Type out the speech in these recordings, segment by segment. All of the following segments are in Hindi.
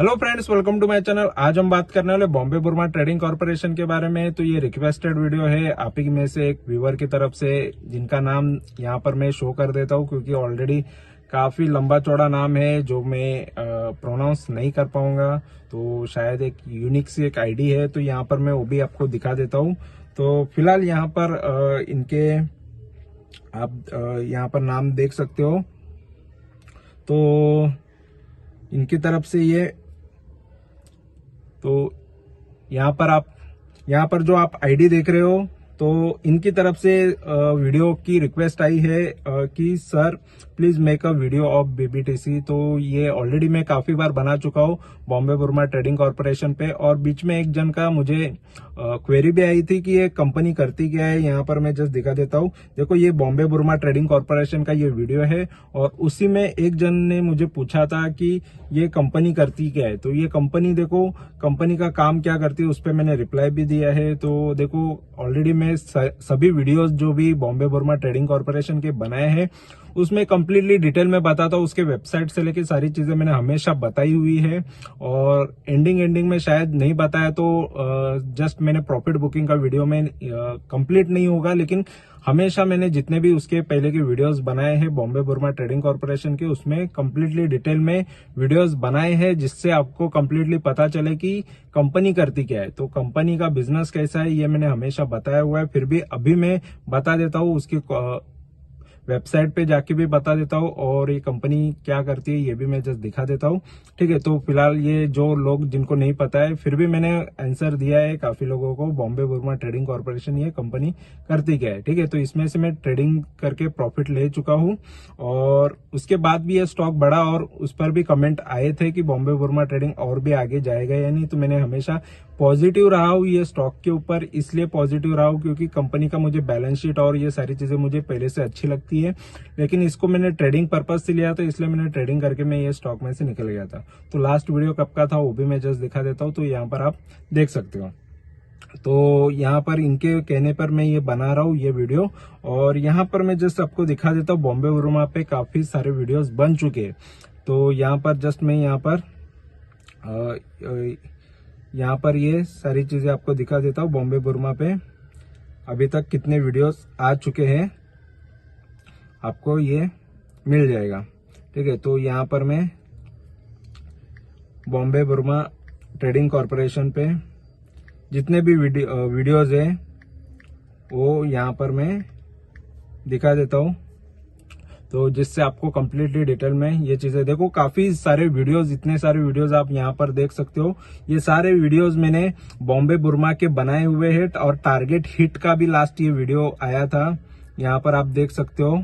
Hello friends, welcome to my channel. आज हम बात करने वाले बॉम्बे बुरमा ट्रेडिंग कॉर्पोरेशन के बारे में। तो ये रिक्वेस्टेड वीडियो है आप ही में से एक व्यूअर की तरफ से, जिनका नाम यहाँ पर मैं शो कर देता हूँ क्योंकि ऑलरेडी काफी लंबा चौड़ा नाम है जो मैं प्रोनाउंस नहीं कर पाऊंगा। तो शायद एक यूनिक सी एक आईडी है, तो यहाँ पर मैं वो भी आपको दिखा देता हूँ। तो फिलहाल यहाँ पर इनके आप यहाँ पर नाम देख सकते हो। तो इनकी तरफ से ये, तो यहाँ पर जो आप आईडी देख रहे हो, तो इनकी तरफ से वीडियो की रिक्वेस्ट आई है कि sir please make a video of BBTC. तो ये ऑलरेडी मैं काफी बार बना चुका हूँ बॉम्बे बुरमा ट्रेडिंग कॉर्पोरेशन पे। और बीच में एक जन का मुझे क्वेरी भी आई थी कि ये कंपनी करती क्या है। यहाँ पर मैं जस्ट दिखा देता हूँ। देखो, ये बॉम्बे बुरमा ट्रेडिंग कॉर्पोरेशन का ये वीडियो है और उसी में एक जन ने मुझे पूछा था कि ये कंपनी करती क्या है। तो ये कंपनी, देखो कंपनी का काम क्या करती है, उस पर मैंने रिप्लाई भी दिया है। तो देखो, ऑलरेडी मैं सभी वीडियोस जो भी बॉम्बे बुरमा ट्रेडिंग कॉर्पोरेशन के बनाए हैं उसमें कंप्लीटली डिटेल में बताता हूँ। उसके वेबसाइट से लेके सारी चीजें मैंने हमेशा बताई हुई है और एंडिंग में शायद नहीं बताया तो जस्ट मैंने प्रॉफिट बुकिंग का वीडियो में कंप्लीट नहीं होगा, लेकिन हमेशा मैंने जितने भी उसके पहले के वीडियोस बनाए हैं बॉम्बे बुरमा ट्रेडिंग कॉर्पोरेशन के, उसमें कंप्लीटली डिटेल में वीडियोस बनाए हैं जिससे आपको कंप्लीटली पता चले कि कंपनी करती क्या है। तो कंपनी का बिजनेस कैसा है ये मैंने हमेशा बताया हुआ है, फिर भी अभी मैं बता देता हूँ। उसकी वेबसाइट पे जाके भी बता देता हूँ और ये कंपनी क्या करती है ये भी मैं जस्ट दिखा देता हूँ। ठीक है, तो फिलहाल ये जो लोग जिनको नहीं पता है, फिर भी मैंने आंसर दिया है काफी लोगों को, बॉम्बे बुरमा ट्रेडिंग कॉर्पोरेशन ये कंपनी करती क्या है। ठीक है, तो इसमें से मैं ट्रेडिंग करके प्रॉफिट ले चुका हूँ और उसके बाद भी ये स्टॉक बढ़ा और उस पर भी कमेंट आए थे कि बॉम्बे बुरमा ट्रेडिंग और भी आगे जाएगा या नहीं। तो मैंने हमेशा पॉजिटिव रहा हूँ ये स्टॉक के ऊपर। इसलिए पॉजिटिव रहा हूँ क्योंकि कंपनी का मुझे बैलेंस शीट और ये सारी चीजें मुझे पहले से अच्छी लगती है, लेकिन इसको मैंने ट्रेडिंग पर्पज से लिया था, इसलिए मैंने ट्रेडिंग करके मैं ये स्टॉक में से निकल गया था। तो लास्ट वीडियो कब का था वो भी मैं जस्ट दिखा देता हूँ। तो यहाँ पर आप देख सकते हो। तो यहाँ पर इनके कहने पर मैं ये बना रहा हूँ ये वीडियो, और यहाँ पर मैं जस्ट आपको दिखा देता हूँ बॉम्बे बुरमा पे काफी सारे वीडियोस बन चुके हैं। तो यहाँ पर जस्ट मैं यहाँ पर ये सारी चीजें आपको दिखा देता हूँ। बॉम्बे बुरमा पे अभी तक कितने वीडियोस आ चुके हैं आपको ये मिल जाएगा। ठीक है, तो यहाँ पर मैं बॉम्बे बुरमा ट्रेडिंग कॉर्पोरेशन पे जितने भी वीडियोस है वो यहाँ पर मैं दिखा देता हूँ, तो जिससे आपको कंप्लीटली डिटेल में ये चीजें, देखो काफी सारे वीडियोस, इतने सारे वीडियोस आप यहाँ पर देख सकते हो। ये सारे वीडियोस मैंने बॉम्बे बुरमा के बनाए हुए हैं और टारगेट हिट का भी लास्ट ये वीडियो आया था, यहाँ पर आप देख सकते हो।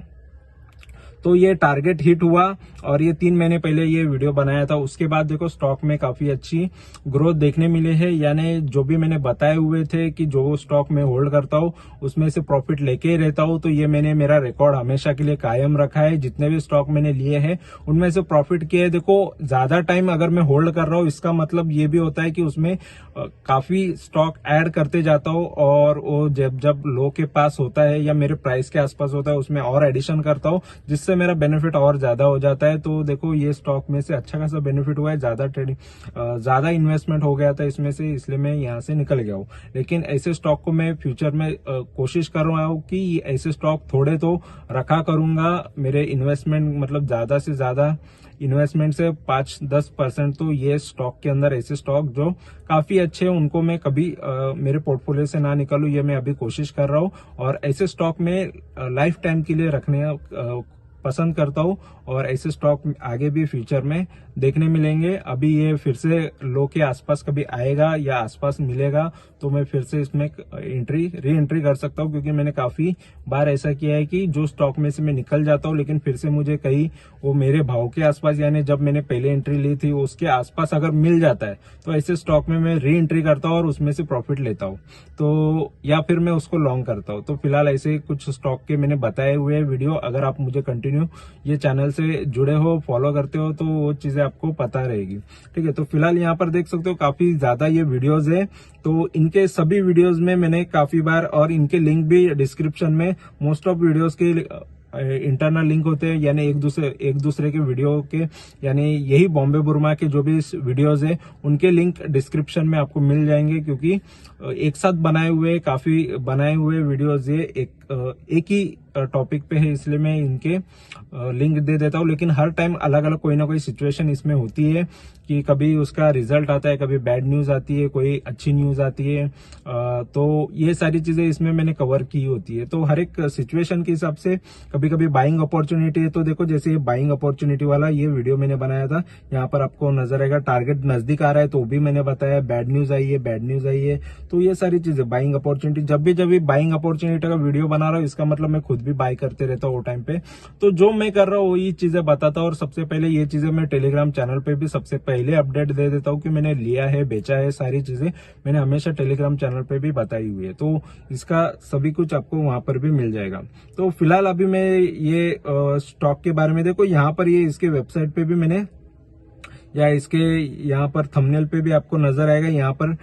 तो ये टारगेट हिट हुआ और ये 3 महीने पहले ये वीडियो बनाया था। उसके बाद देखो स्टॉक में काफी अच्छी ग्रोथ देखने मिले है, यानी जो भी मैंने बताए हुए थे कि जो स्टॉक में होल्ड करता हूँ उसमें से प्रॉफिट लेके ही रहता हूँ, तो ये मैंने मेरा रिकॉर्ड हमेशा के लिए कायम रखा है। जितने भी स्टॉक मैंने लिए हैं उनमें से प्रॉफिट किए है। देखो, ज्यादा टाइम अगर मैं होल्ड कर रहा हूँ इसका मतलब ये भी होता है कि उसमें काफी स्टॉक ऐड करते जाता हूँ और वो जब लो के पास होता है या मेरे प्राइस के आसपास होता है उसमें और एडिशन करता हूँ, जिससे मेरा बेनिफिट और ज्यादा हो जाता है। तो देखो, ये स्टॉक में से अच्छा खासा बेनिफिट हुआ है, ज्यादा इन्वेस्टमेंट हो गया था इसमें से, इसलिए मैं यहाँ से निकल गया हूँ। लेकिन ऐसे स्टॉक को मैं फ्यूचर में कोशिश कर रहा हूँ कि ऐसे स्टॉक थोड़े तो रखा करूंगा। मेरे इन्वेस्टमेंट मतलब ज्यादा से ज्यादा इन्वेस्टमेंट से 5-10% तो ये स्टॉक के अंदर, ऐसे स्टॉक जो काफी अच्छे हैं उनको मैं कभी मेरे पोर्टफोलियो से ना निकालूं, ये मैं अभी कोशिश कर रहा हूँ। और ऐसे स्टॉक में लाइफ टाइम के लिए रखने पसंद करता हूँ और ऐसे स्टॉक आगे भी फ्यूचर में देखने मिलेंगे। अभी ये फिर से लो के आसपास कभी आएगा या आसपास मिलेगा तो मैं फिर से इसमें री एंट्री कर सकता हूँ, क्योंकि मैंने काफी बार ऐसा किया है कि जो स्टॉक में से मैं निकल जाता हूँ लेकिन फिर से मुझे कहीं वो मेरे भाव के आसपास, यानी जब मैंने पहले एंट्री ली थी उसके आसपास अगर मिल जाता है तो ऐसे स्टॉक में मैं री एंट्री करता हूँ और उसमें से प्रॉफिट लेता हूँ, तो या फिर मैं उसको लॉन्ग करता हूँ। तो फिलहाल ऐसे कुछ स्टॉक के मैंने बताए हुए वीडियो, अगर आप मुझे कंटिन्यू ये चैनल से जुड़े हो, फॉलो करते हो, तो वो चीजें आपको पता रहेगी। ठीक है, तो फिलहाल यहाँ पर देख सकते हो काफी ज्यादा ये वीडियोस है। तो इनके सभी वीडियोस में मैंने काफी बार, और इनके लिंक भी डिस्क्रिप्शन में मोस्ट ऑफ वीडियोस के इंटरनल लिंक होते हैं, यानी एक दूसरे के वीडियो के, यानी यही बॉम्बे बुरमा के जो भी वीडियोज है उनके लिंक डिस्क्रिप्शन में आपको मिल जाएंगे, क्योंकि एक साथ काफी बनाए हुए वीडियोज ये एक ही टॉपिक पे है, इसलिए मैं इनके लिंक दे देता हूँ। लेकिन हर टाइम अलग अलग कोई ना कोई सिचुएशन इसमें होती है कि कभी उसका रिजल्ट आता है, कभी बैड न्यूज आती है, कोई अच्छी न्यूज आती है, तो ये सारी चीजें इसमें मैंने कवर की होती है। तो हर एक सिचुएशन के हिसाब से कभी कभी बाइंग अपॉर्चुनिटी है, तो देखो जैसे ये बाइंग अपॉर्चुनिटी वाला ये वीडियो मैंने बनाया था, यहाँ पर आपको नजर आएगा टारगेट नजदीक आ रहा है तो भी मैंने बताया, बैड न्यूज आई है, तो ये सारी चीजें बाइंग अपॉर्चुनिटी, जब भी बाइंग अपॉर्चुनिटी का वीडियो बना रहा हूँ इसका मतलब मैं खुद भी बाय करते रहता हूँ वो टाइम पे। तो जो मैं कर रहा हूँ वही चीजें बताता हूँ, और सबसे पहले ये चीजें मैं टेलीग्राम चैनल पे भी सबसे पहले अपडेट दे देता हूँ कि मैंने लिया है, बेचा है, सारी चीजें मैंने हमेशा टेलीग्राम चैनल पे भी बताई हुई है, तो इसका सभी कुछ आपको वहां पर भी मिल जाएगा। तो फिलहाल अभी मैं ये स्टॉक के बारे में, देखो यहाँ पर ये इसके वेबसाइट पे भी मैंने, या इसके यहाँ पर थंबनेल पे भी आपको नजर आएगा, यहाँ पर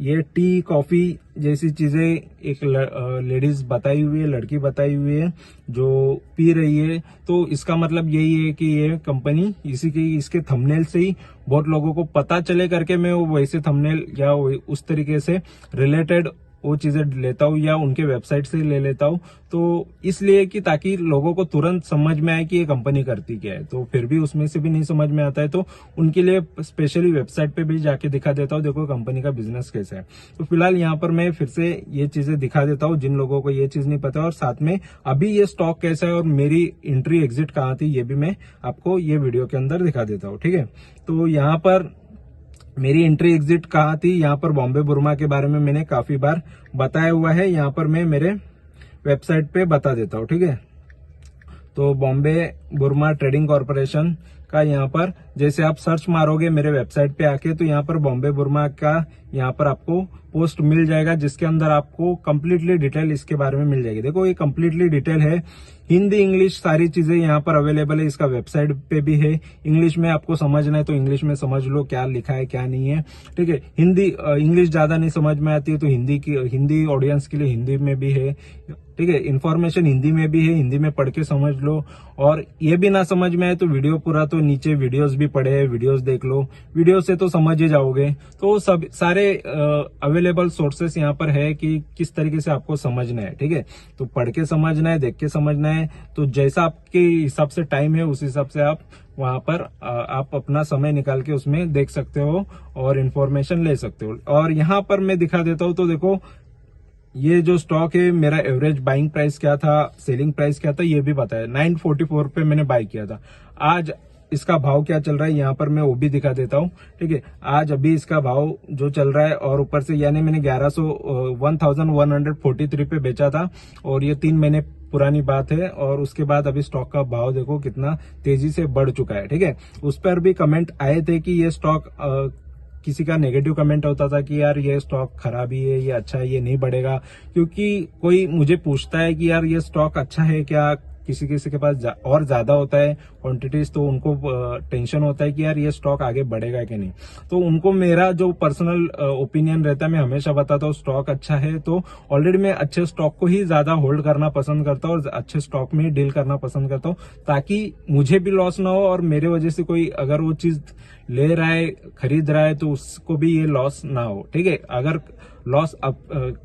ये टी कॉफी जैसी चीजें एक लेडीज बताई हुई है, लड़की बताई हुई है जो पी रही है, तो इसका मतलब यही है कि ये कंपनी इसके थंबनेल से ही बहुत लोगों को पता चले करके मैं वो वैसे थंबनेल या उस तरीके से रिलेटेड वो चीजें लेता हूँ, या उनके वेबसाइट से ले लेता हूँ, तो इसलिए कि ताकि लोगों को तुरंत समझ में आए कि ये कंपनी करती क्या है। तो फिर भी उसमें से भी नहीं समझ में आता है तो उनके लिए स्पेशली वेबसाइट पे भी जाके दिखा देता हूँ, देखो कंपनी का बिजनेस कैसा है। तो फिलहाल यहाँ पर मैं फिर से ये चीजें दिखा देता हूँ जिन लोगों को ये चीज नहीं पता, और साथ में अभी ये स्टॉक कैसा है और मेरी एंट्री एग्जिट कहाँ थी ये भी मैं आपको ये वीडियो के अंदर दिखा देता हूँ, ठीक है। तो यहाँ पर मेरी एंट्री एग्जिट कहाँ थी, यहाँ पर बॉम्बे बुरमा के बारे में मैंने काफी बार बताया हुआ है, यहाँ पर मैं मेरे वेबसाइट पे बता देता हूँ, ठीक है। तो बॉम्बे बुरमा ट्रेडिंग कॉर्पोरेशन का यहाँ पर जैसे आप सर्च मारोगे मेरे वेबसाइट पे आके, तो यहाँ पर बॉम्बे बुरमा का यहाँ पर आपको पोस्ट मिल जाएगा, जिसके अंदर आपको कंप्लीटली डिटेल इसके बारे में मिल जाएगी। देखो ये कंप्लीटली डिटेल है, हिंदी इंग्लिश सारी चीजें यहाँ पर अवेलेबल है, इसका वेबसाइट पे भी है। इंग्लिश में आपको समझना है तो इंग्लिश में समझ लो क्या लिखा है क्या नहीं है, ठीक है। इंग्लिश ज्यादा नहीं समझ में आती है तो हिंदी ऑडियंस के लिए हिंदी में भी है, ठीक है। इन्फॉर्मेशन हिंदी में भी है, हिंदी में पढ़ के समझ लो, और ये भी ना समझ में आए तो वीडियो पूरा, तो नीचे वीडियोस भी पड़े हैं, वीडियोस देख लो, वीडियो से तो समझ ही जाओगे। तो सब सारे अवेलेबल सोर्सेस यहाँ पर है कि किस तरीके से आपको समझना है, ठीक है। तो पढ़ के समझना है, देख के समझना है, तो जैसा आपके हिसाब से टाइम है उस हिसाब से आप वहां पर आप अपना समय निकाल के उसमें देख सकते हो और इन्फॉर्मेशन ले सकते हो। और यहाँ पर मैं दिखा देता हूँ, तो देखो ये जो स्टॉक है मेरा एवरेज बाइंग प्राइस क्या था, सेलिंग प्राइस क्या था, ये भी बताया। 944 पे मैंने बाय किया था। आज इसका भाव क्या चल रहा है यहाँ पर मैं वो भी दिखा देता हूँ, ठीक है। आज अभी इसका भाव जो चल रहा है, और ऊपर से यानी मैंने 1143 पे बेचा था, और ये 3 महीने पुरानी बात है। और उसके बाद अभी स्टॉक का भाव देखो कितना तेजी से बढ़ चुका है, ठीक है। उस पर भी कमेंट आए थे कि ये स्टॉक किसी का नेगेटिव कमेंट होता था कि यार ये स्टॉक खराब ही है, ये अच्छा है, ये नहीं बढ़ेगा। क्योंकि कोई मुझे पूछता है कि यार ये स्टॉक अच्छा है क्या, किसी किसी के पास और ज्यादा होता है क्वांटिटीज, तो उनको टेंशन होता है कि यार ये स्टॉक आगे बढ़ेगा कि नहीं। तो उनको मेरा जो पर्सनल ओपिनियन रहता है, मैं हमेशा बताता हूँ स्टॉक अच्छा है तो ऑलरेडी मैं अच्छे स्टॉक को ही ज्यादा होल्ड करना पसंद करता हूँ और अच्छे स्टॉक में ही डील करना पसंद करता हूँ, ताकि मुझे भी लॉस ना हो और मेरे वजह से कोई अगर वो चीज ले रहा है, खरीद रहा है, तो उसको भी ये लॉस ना हो, ठीक है। अगर लॉस अब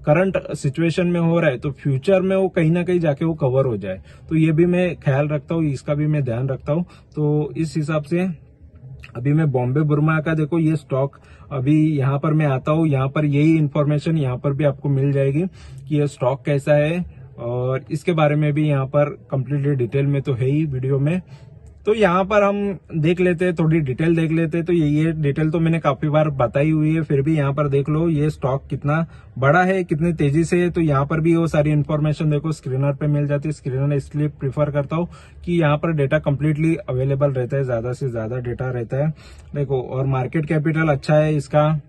करंट सिचुएशन में हो रहा है तो फ्यूचर में वो कहीं ना कहीं जाके वो कवर हो जाए, तो ये भी मैं ख्याल रखता हूँ, इसका भी मैं ध्यान रखता हूँ। तो इस हिसाब से अभी मैं बॉम्बे बुरमा का देखो ये स्टॉक, अभी यहाँ पर मैं आता हूँ, यहाँ पर यही इन्फॉर्मेशन यहाँ पर भी आपको मिल जाएगी कि ये स्टॉक कैसा है, और इसके बारे में भी यहाँ पर कंप्लीटली डिटेल में तो है ही वीडियो में। तो यहाँ पर हम देख लेते हैं, थोड़ी डिटेल देख लेते हैं। तो ये डिटेल तो मैंने काफी बार बताई हुई है, फिर भी यहाँ पर देख लो ये स्टॉक कितना बड़ा है, कितनी तेजी से है। तो यहाँ पर भी वो सारी इन्फॉर्मेशन देखो स्क्रीनर पे मिल जाती है। स्क्रीनर इसलिए प्रीफर करता हूँ कि यहाँ पर डेटा कंप्लीटली अवेलेबल रहता है, ज्यादा से ज्यादा डेटा रहता है देखो। और मार्केट कैपिटल अच्छा है इसका,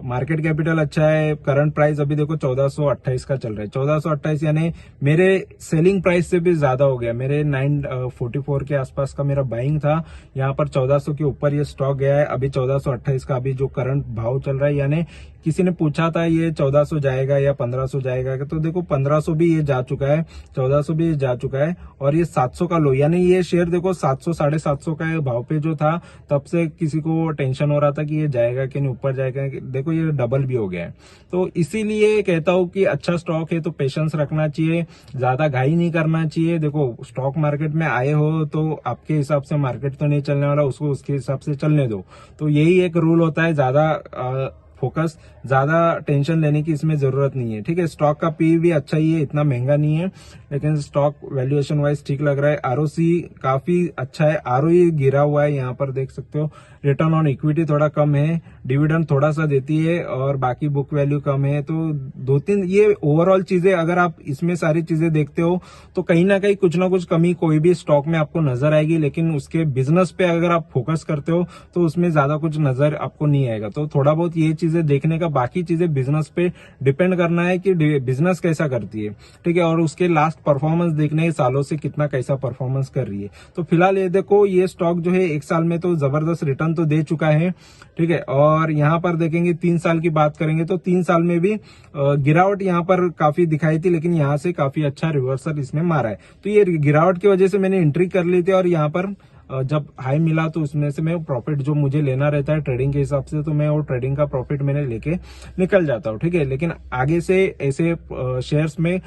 मार्केट कैपिटल अच्छा है, करंट प्राइस अभी देखो 1428 का चल रहा है। 1428 यानी मेरे सेलिंग प्राइस से भी ज्यादा हो गया। मेरे 944 के आसपास का मेरा बाइंग था, यहाँ पर 1400 के ऊपर ये स्टॉक गया है। अभी 1428 का अभी जो करंट भाव चल रहा है, यानी किसी ने पूछा था ये 1400 जाएगा या 1500 जाएगा, तो देखो 1500 भी ये जा चुका है, 1400 भी ये जा चुका है, और ये 700 का लो, यानी ये शेयर देखो 700 750 का भाव पे जो था, तब से किसी को टेंशन हो रहा था कि ये जाएगा कि नहीं, ऊपर जाएगा। देखो ये डबल भी हो गया है। तो इसीलिए कहता हूं कि अच्छा स्टॉक है तो पेशेंस रखना चाहिए, ज्यादा घाई नहीं करना चाहिए। देखो स्टॉक मार्केट में आए हो तो आपके हिसाब से मार्केट तो नहीं चलने वाला, उसको उसके हिसाब से चलने दो। तो यही एक रूल होता है, ज्यादा फोकस, ज्यादा टेंशन लेने की इसमें जरूरत नहीं है। ठीक है, स्टॉक का पी भी अच्छा ही है, इतना महंगा नहीं है, लेकिन स्टॉक वैल्यूएशन वाइज ठीक लग रहा है। आरओसी काफी अच्छा है, आरओई गिरा हुआ है, यहाँ पर देख सकते हो। रिटर्न ऑन इक्विटी थोड़ा कम है, डिविडेंड थोड़ा सा देती है, और बाकी बुक वैल्यू कम है। तो 2-3 ये ओवरऑल चीजें अगर आप इसमें सारी चीजें देखते हो तो कहीं ना कहीं कुछ ना कुछ कमी कोई भी स्टॉक में आपको नजर आएगी, लेकिन उसके बिजनेस पे अगर आप फोकस करते हो तो उसमें ज्यादा कुछ नजर आपको नहीं आएगा। तो थोड़ा बहुत ये चीजें देखने का, बाकी चीजें बिजनेस पे डिपेंड करना है कि बिजनेस कैसा करती है। ठीक है, और उसके लास्ट परफॉर्मेंस देखने है, सालों से कितना कैसा परफॉर्मेंस कर रही है। तो फिलहाल ये देखो, ये स्टॉक जो है 1 साल में तो जबरदस्त रिटर्न तो दे चुका है। ठीक है, और यहाँ पर देखेंगे 3 साल की बात करेंगे तो 3 साल में भी गिरावट यहाँ पर काफी दिखाई थी, लेकिन यहाँ से काफी अच्छा रिवर्सल इसने मारा है। तो ये गिरावट की वजह से मैंने एंट्री कर ली थी, और यहाँ पर जब हाई मिला तो उसमें से मैं प्रॉफिट जो मुझे लेना रहता है ट्रेडिंग के हिसाब से, तो मैं वो ट्रेडिंग का प्रॉफिट मैंने लेके निकल जाता हूँ। ठीक है, लेकिन आगे से ऐसे शेयर्स में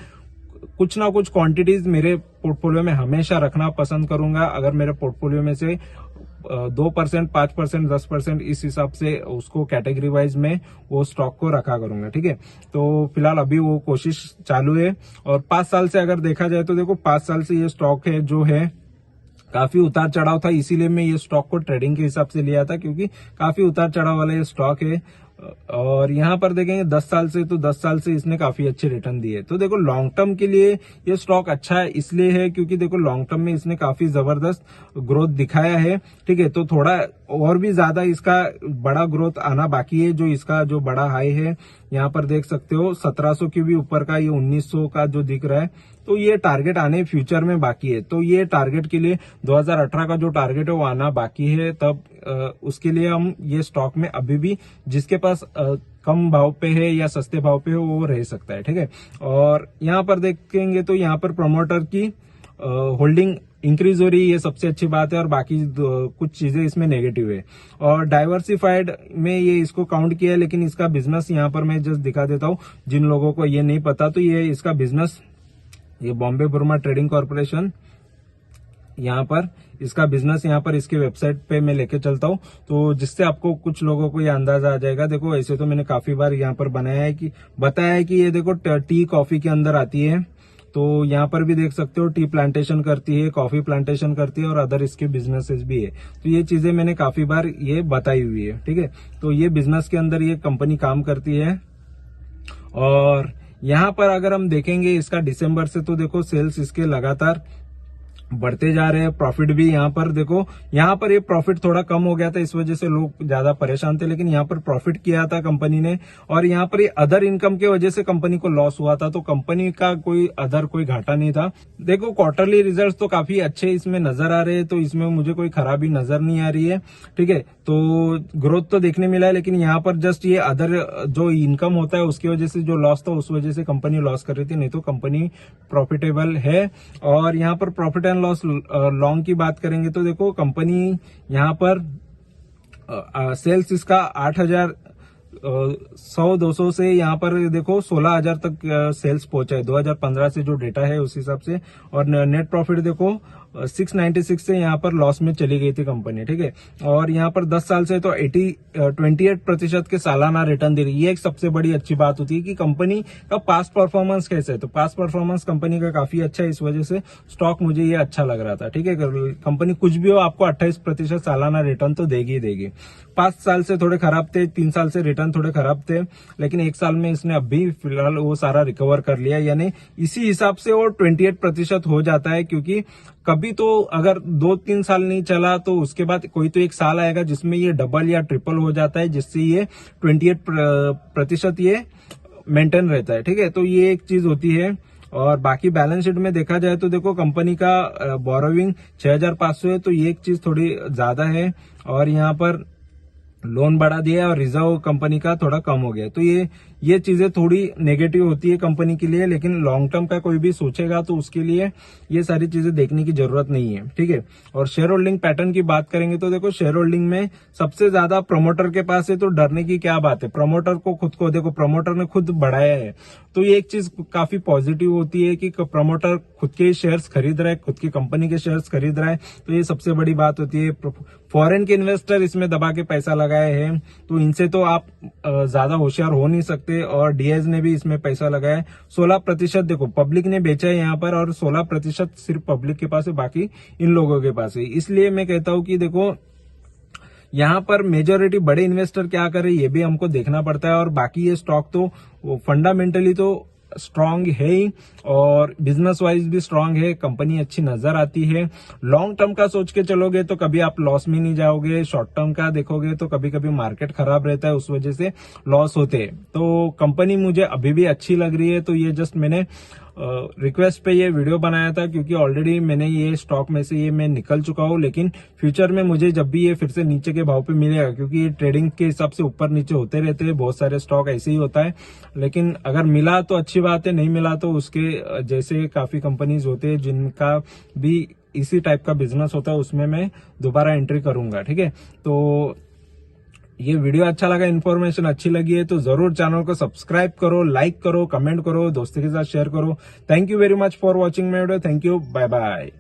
कुछ ना कुछ क्वांटिटीज मेरे पोर्टफोलियो में हमेशा रखना पसंद करूंगा। अगर मेरे पोर्टफोलियो में से 2%, 5%, 10% इस हिसाब से उसको कैटेगरी वाइज में वो स्टॉक को रखा करूंगा। ठीक है, तो फिलहाल अभी वो कोशिश चालू है। और 5 साल से अगर देखा जाए तो देखो 5 साल से ये स्टॉक है जो है काफी उतार चढ़ाव था, इसीलिए मैं ये स्टॉक को ट्रेडिंग के हिसाब से लिया था, क्योंकि काफी उतार चढ़ाव वाला ये स्टॉक है। और यहाँ पर देखेंगे 10 साल से, तो 10 साल से इसने काफी अच्छे रिटर्न दिए। तो देखो लॉन्ग टर्म के लिए ये स्टॉक अच्छा है, इसलिए है क्योंकि देखो लॉन्ग टर्म में इसने काफी जबरदस्त ग्रोथ दिखाया है। ठीक है, तो थोड़ा और भी ज्यादा इसका बड़ा ग्रोथ आना बाकी है। जो इसका जो बड़ा हाई है यहाँ पर देख सकते हो 1700 के भी ऊपर का, ये 1900 का जो दिख रहा है, तो ये टारगेट आने फ्यूचर में बाकी है। तो ये टारगेट के लिए 2018 का जो टारगेट है वो आना बाकी है, तब उसके लिए हम ये स्टॉक में अभी भी जिसके पास कम भाव पे है या सस्ते भाव पे है वो रह सकता है। ठीक है, और यहाँ पर देखेंगे तो यहाँ पर प्रमोटर की होल्डिंग इंक्रीज हो रही है, ये सबसे अच्छी बात है, और बाकी कुछ चीजें इसमें नेगेटिव है। और डाइवर्सिफाइड में ये इसको काउंट किया है, लेकिन इसका बिजनेस यहाँ पर मैं जस्ट दिखा देता हूँ जिन लोगों को ये नहीं पता। तो ये इसका बिजनेस, ये बॉम्बे बुरमा ट्रेडिंग कॉर्पोरेशन, यहाँ पर इसका बिजनेस, यहाँ पर इसके वेबसाइट पे मैं लेके चलता हूँ, तो जिससे आपको कुछ लोगों को ये अंदाजा आ जाएगा। देखो ऐसे तो मैंने काफी बार यहाँ पर बताया है कि ये देखो टी कॉफी के अंदर आती है। तो यहाँ पर भी देख सकते हो टी प्लांटेशन करती है, कॉफी प्लांटेशन करती है, और अदर इसके बिजनेसेस भी है। तो ये चीजें मैंने काफी बार ये बताई हुई है। ठीक है, तो ये बिजनेस के अंदर ये कंपनी काम करती है। और यहाँ पर अगर हम देखेंगे इसका दिसंबर से, तो देखो सेल्स इसके लगातार बढ़ते जा रहे हैं। प्रॉफिट भी यहाँ पर देखो, यहाँ पर ये प्रॉफिट थोड़ा कम हो गया था, इस वजह से लोग ज्यादा परेशान थे, लेकिन यहाँ पर प्रॉफिट किया था कंपनी ने। और यहाँ पर ये अदर इनकम के वजह से कंपनी को लॉस हुआ था, तो कंपनी का कोई घाटा नहीं था। देखो क्वार्टरली रिजल्ट्स तो काफी अच्छे इसमें नजर आ रहे हैं, तो इसमें मुझे कोई खराबी नजर नहीं आ रही है। ठीक है, तो ग्रोथ तो देखने मिला है, लेकिन यहाँ पर जस्ट ये अदर जो इनकम होता है उसकी वजह से जो लॉस था, उस वजह से कंपनी लॉस कर रही थी, नहीं तो कंपनी प्रॉफिटेबल है। और यहाँ पर प्रॉफिट एंड लॉस लॉन्ग की बात करेंगे तो देखो कंपनी यहाँ पर सेल्स इसका 8,100-200 से यहाँ पर देखो 16,000 तक सेल्स पहुंचा है 2015 से जो डेटा है उस हिसाब से। और नेट प्रॉफिट देखो 696 से यहाँ पर लॉस में चली गई थी कंपनी। ठीक है, और यहाँ पर 10 साल से तो 28% के सालाना रिटर्न दे रही है। ये एक सबसे बड़ी अच्छी बात होती है कि कंपनी का पास्ट परफॉर्मेंस कैसे है। तो पास्ट परफॉर्मेंस कंपनी का काफी अच्छा है, इस वजह से स्टॉक मुझे ये अच्छा लग रहा था। ठीक है, कंपनी कुछ भी हो आपको 28% सालाना रिटर्न तो देगी। 5 साल से थोड़े खराब थे, 3 साल से रिटर्न रिटर्न थोड़े खराब थे, लेकिन 1 साल में इसने अभी फिलहाल वो सारा रिकवर कर लिया, यानी इसी हिसाब से वो 28% हो जाता है। क्योंकि कभी तो अगर 2-3 साल नहीं चला तो उसके बाद कोई तो 1 साल आएगा जिसमें ये डबल या ट्रिपल हो जाता है, जिससे ये 28% ये मेंटेन रहता है। ठीक है, तो ये एक चीज होती है। और बाकी बैलेंस शीट में देखा जाए तो देखो कंपनी का बोरोविंग 6500 है, तो ये एक चीज थोड़ी ज्यादा है। और यहाँ पर लोन बढ़ा दिया है और रिजर्व कंपनी का थोड़ा कम हो गया, तो ये चीजें थोड़ी नेगेटिव होती है कंपनी के लिए। लेकिन लॉन्ग टर्म का कोई भी सोचेगा तो उसके लिए ये सारी चीजें देखने की जरूरत नहीं है। ठीक है, और शेयर होल्डिंग पैटर्न की बात करेंगे तो देखो शेयर होल्डिंग में सबसे ज्यादा प्रमोटर के पास है, तो डरने की क्या बात है। प्रमोटर को खुद को देखो, प्रमोटर ने खुद बढ़ाया है, तो ये एक चीज काफी पॉजिटिव होती है कि प्रमोटर खुद के शेयर्स खरीद रहा है, खुद की कंपनी के शेयर्स खरीद रहा है, तो ये सबसे बड़ी बात होती है। फॉरेन के इन्वेस्टर इसमें दबा के पैसा लगाए हैं, तो इनसे तो आप ज्यादा होशियार हो नहीं सकते। और डीएस ने भी इसमें पैसा लगाया है। 16% देखो पब्लिक ने बेचा है यहाँ पर, और 16% सिर्फ पब्लिक के पास है, बाकी इन लोगों के पास है। इसलिए मैं कहता हूं कि देखो यहाँ पर मेजोरिटी बड़े इन्वेस्टर क्या कर रहे हैं ये भी हमको देखना पड़ता है। और बाकी ये स्टॉक तो फंडामेंटली तो स्ट्रांग है ही, और बिजनेस वाइज भी स्ट्रांग है, कंपनी अच्छी नजर आती है। लॉन्ग टर्म का सोच के चलोगे तो कभी आप लॉस में नहीं जाओगे, शॉर्ट टर्म का देखोगे तो कभी कभी मार्केट खराब रहता है, उस वजह से लॉस होते हैं। तो कंपनी मुझे अभी भी अच्छी लग रही है, तो ये जस्ट मैंने रिक्वेस्ट पे ये वीडियो बनाया था, क्योंकि ऑलरेडी मैंने ये स्टॉक में से ये मैं निकल चुका हूँ। लेकिन फ्यूचर में मुझे जब भी ये फिर से नीचे के भाव पे मिलेगा, क्योंकि ये ट्रेडिंग के हिसाब से ऊपर नीचे होते रहते हैं, बहुत सारे स्टॉक ऐसे ही होता है। लेकिन अगर मिला तो अच्छी बात है, नहीं मिला तो उसके जैसे काफी कंपनीज होते हैं जिनका भी इसी टाइप का बिजनेस होता है, उसमें मैं दोबारा एंट्री करूंगा। ठीक है, तो ये वीडियो अच्छा लगा, इन्फॉर्मेशन अच्छी लगी है तो जरूर चैनल को सब्सक्राइब करो, लाइक करो, कमेंट करो, दोस्तों के साथ शेयर करो। Thank you very much for watching my video. Thank you, bye bye.